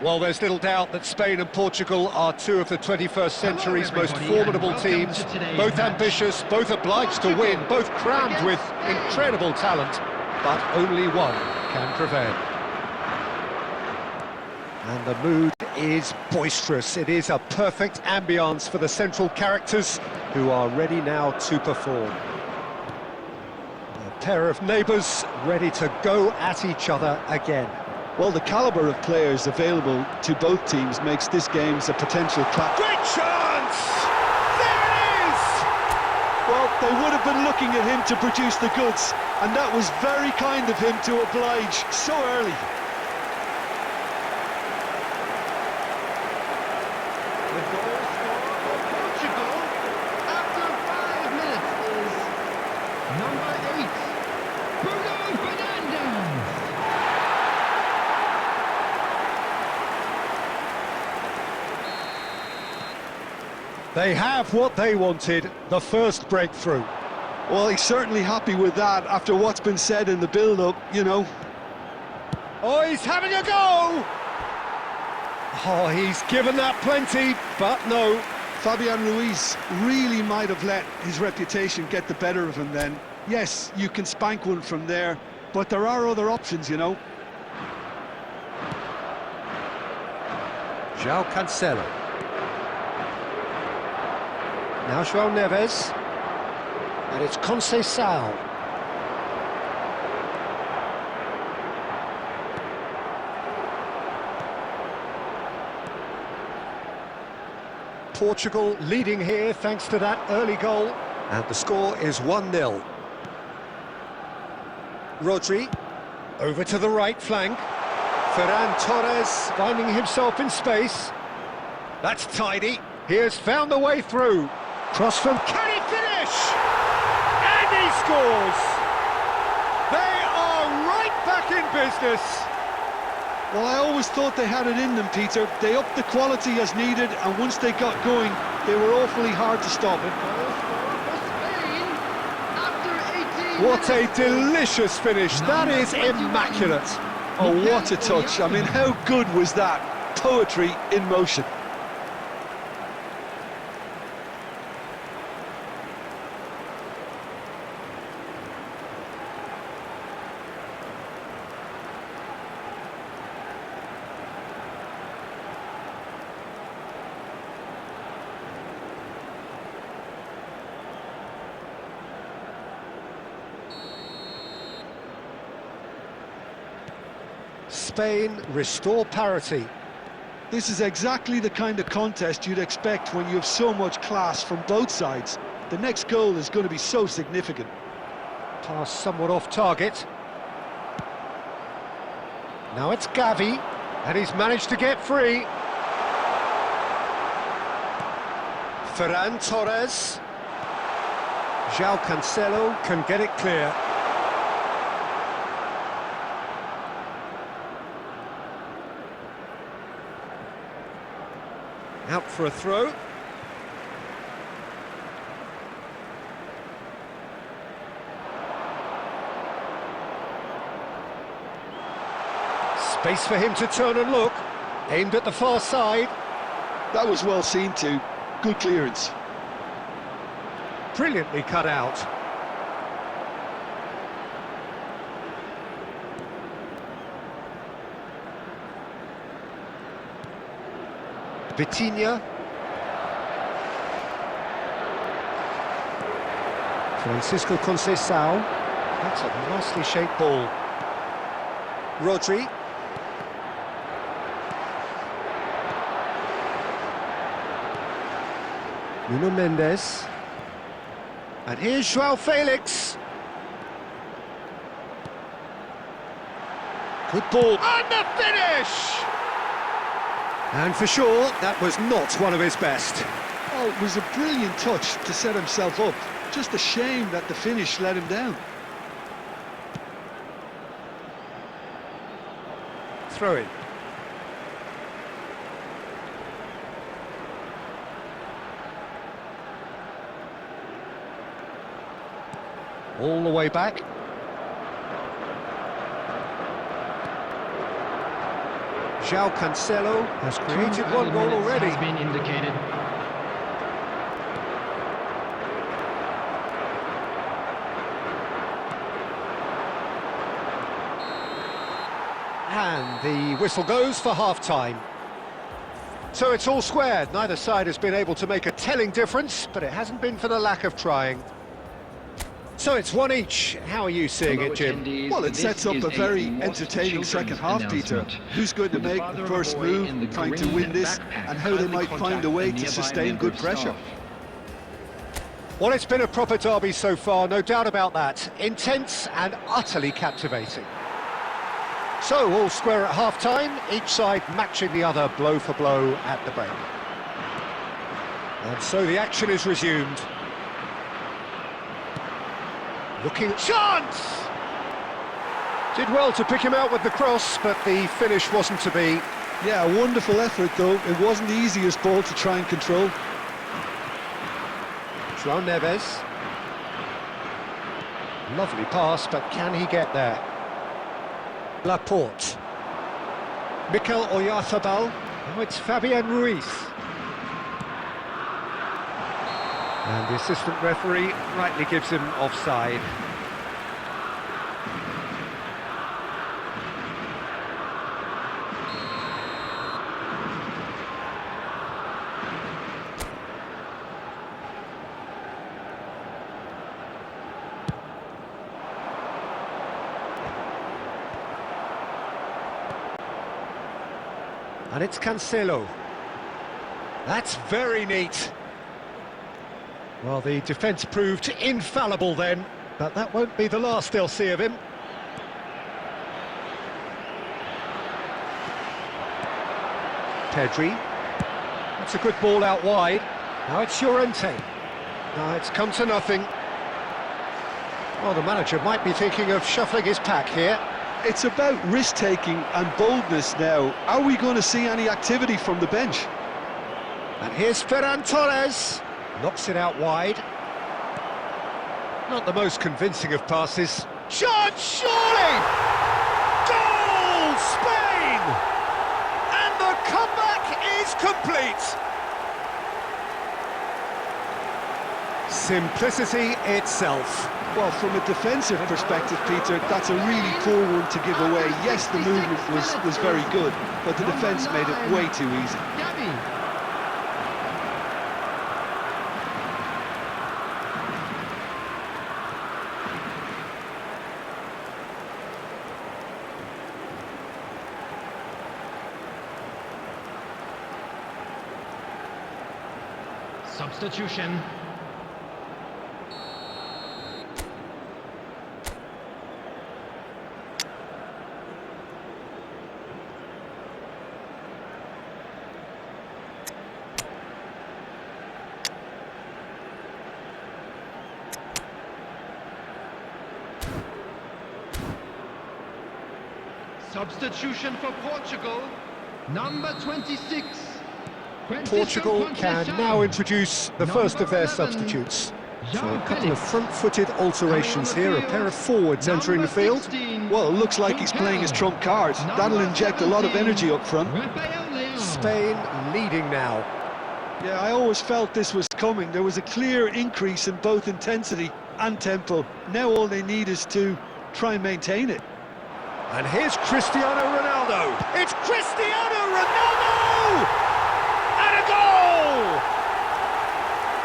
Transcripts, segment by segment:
Well, there's little doubt that Spain and Portugal are two of the 21st century's most formidable teams. Both ambitious, both obliged to win, both crammed with incredible talent, but only one can prevail. And the mood is boisterous. It is a perfect ambience for the central characters who are ready now to perform. A pair of neighbours ready to go at each other again. Well, the calibre of players available to both teams makes this game a potential clash. Great chance! There it is! Well, they would have been looking at him to produce the goods, and that was very kind of him to oblige so early. The goal for Portugal after 5 minutes is number 8, Bruno Fernandes. They have what they wanted, the first breakthrough. Well, he's certainly happy with that after what's been said in the build-up, you know. Oh, he's having a go! Oh, he's given that plenty, but no. Fabian Ruiz really might have let his reputation get the better of him then. Yes, you can spank one from there, but there are other options, you know. João Cancelo. Now João Neves, and it's Conceição. Portugal leading here thanks to that early goal, and the score is 1-0. Rodri, over to the right flank. Ferran Torres finding himself in space. That's tidy. He has found the way through. Cross from... Can he finish? And he scores! They are right back in business. Well, I always thought they had it in them, Peter. They upped the quality as needed, and once they got going, they were awfully hard to stop. What a delicious finish. That is immaculate. Oh, what a touch. I mean, how good was that? Poetry in motion. Spain restore parity. This is exactly the kind of contest you'd expect when you have so much class from both sides. The next goal is going to be so significant. Pass somewhat off target. Now it's Gavi, and he's managed to get free. Ferran Torres. João Cancelo can get it clear. Out for a throw. Space for him to turn and look. Aimed at the far side. That was well seen too. Good clearance. Brilliantly cut out. Vitinha. Francisco Conceição. That's a nicely shaped ball. Rodri. Nuno Mendes. And here's João Felix. Good ball. And the finish! And for sure, that was not one of his best. Oh, it was a brilliant touch to set himself up. Just a shame that the finish let him down. Throw in. All the way back. João Cancelo has created one goal already. Has been indicated. And the whistle goes for half-time. So it's all squared. Neither side has been able to make a telling difference, but it hasn't been for the lack of trying. So it's one each. How are you seeing it, Jim? Well, it sets up a very entertaining second half, Peter. Who's going to make the first move, trying to win this, and how they might find a way to sustain good pressure. Well, it's been a proper derby so far, no doubt about that. Intense and utterly captivating. So, all square at half-time, each side matching the other blow for blow at the break. And so the action is resumed. Looking... Chance! Did well to pick him out with the cross, but the finish wasn't to be. Yeah, a wonderful effort, though. It wasn't the easiest ball to try and control. João Neves. Lovely pass, but can he get there? Laporte. Mikel Oyarzabal. Now it's Fabian Ruiz. And the assistant referee rightly gives him offside. And it's Cancelo. That's very neat. Well, the defence proved infallible then, but that won't be the last they'll see of him. Pedri. That's a good ball out wide. Now it's Llorente. Now it's come to nothing. Well, the manager might be thinking of shuffling his pack here. It's about risk-taking and boldness now. Are we going to see any activity from the bench? And here's Ferran Torres. Knocks it out wide. Not the most convincing of passes. Shot, surely! Goal, Spain! And the comeback is complete! Simplicity itself. Well, from a defensive perspective, Peter, that's a really poor one to give away. Yes, the movement was very good, but the defence made it way too easy. Substitution. Substitution for Portugal, number 26. Portugal can now introduce the first of their substitutes. So a couple of front-footed alterations here, a pair of forwards entering the field. Well, it looks like he's playing his trump card. That'll inject a lot of energy up front. Spain leading now. Yeah, I always felt this was coming. There was a clear increase in both intensity and tempo. Now all they need is to try and maintain it. And here's Cristiano Ronaldo. It's Cristiano Ronaldo! And a goal!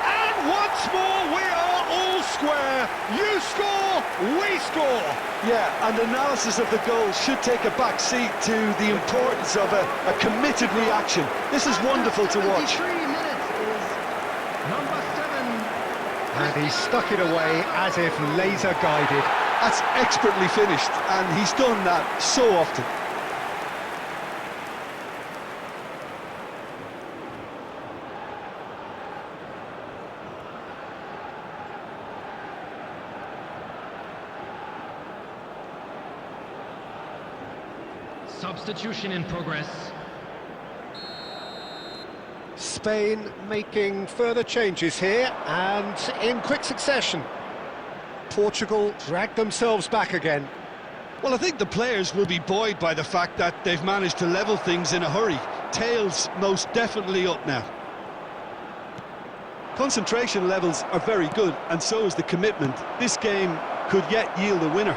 And once more we are all square. You score, we score. Yeah, and analysis of the goal should take a back seat to the importance of a committed reaction. This is wonderful to watch. 23 minutes is number 7. And he stuck it away as if laser guided. That's expertly finished, and he's done that so often. Substitution in progress. Spain making further changes here, and in quick succession. Portugal dragged themselves back again. Well, I think the players will be buoyed by the fact that they've managed to level things in a hurry. Tails most definitely up now. Concentration levels are very good, and so is the commitment. This game could yet yield a winner.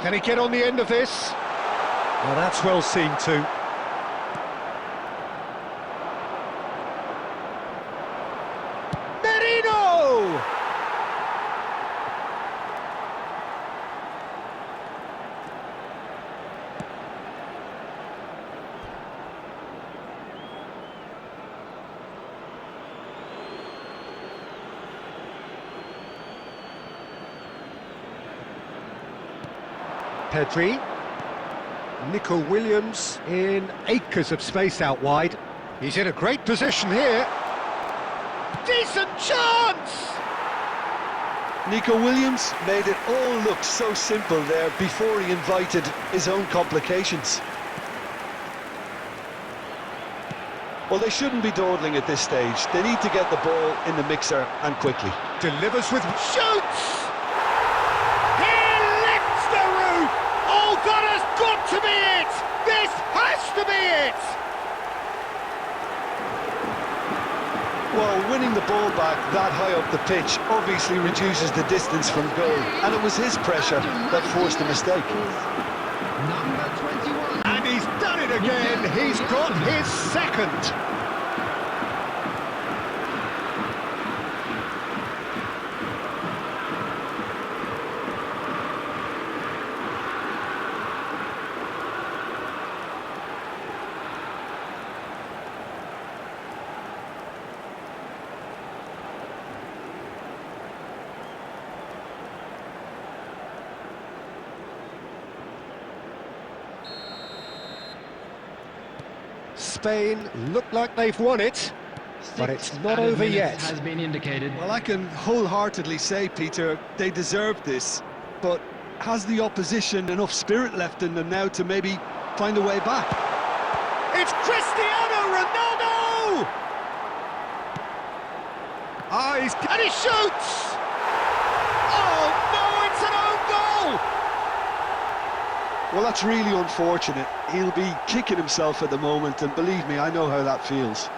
Can he get on the end of this? Well, that's well seen too. Merino! Pedri. Nico Williams in acres of space out wide. He's in a great position here. Decent chance! Nico Williams made it all look so simple there before he invited his own complications. Well, they shouldn't be dawdling at this stage. They need to get the ball in the mixer and quickly. Delivers with... shoots! That has got to be it! This has to be it! Well, winning the ball back that high up the pitch obviously reduces the distance from goal, and it was his pressure that forced the mistake. Number 21. And he's done it again! He's got his second! Spain look like they've won it, but it's not over yet. Has been indicated. Well, I can wholeheartedly say, Peter, they deserved this, but has the opposition enough spirit left in them now to maybe find a way back? It's Cristiano Ronaldo! And he shoots! Oh no, it's an own goal! Well, that's really unfortunate. He'll be kicking himself at the moment, and believe me, I know how that feels.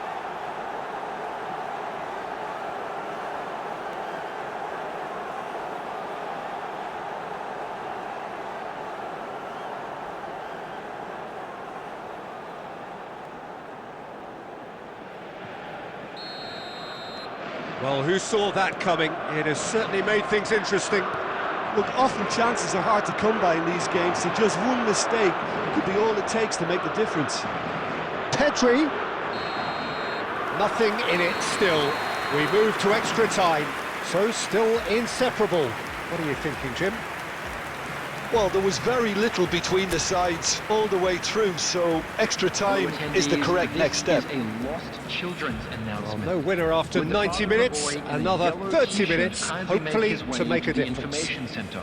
Well, who saw that coming? It has certainly made things interesting. Look, often chances are hard to come by in these games, so just one mistake could be all it takes to make the difference. Pedri. Nothing in it still. We move to extra time, so still inseparable. What are you thinking, Jim? Well, there was very little between the sides all the way through, so extra time is the correct next step. This is a lost children's announcement. No winner after When the 90 father of the minutes, boy in the another yellow 30 t-shirt minutes, kindly hopefully makes his to way make a the difference. information center.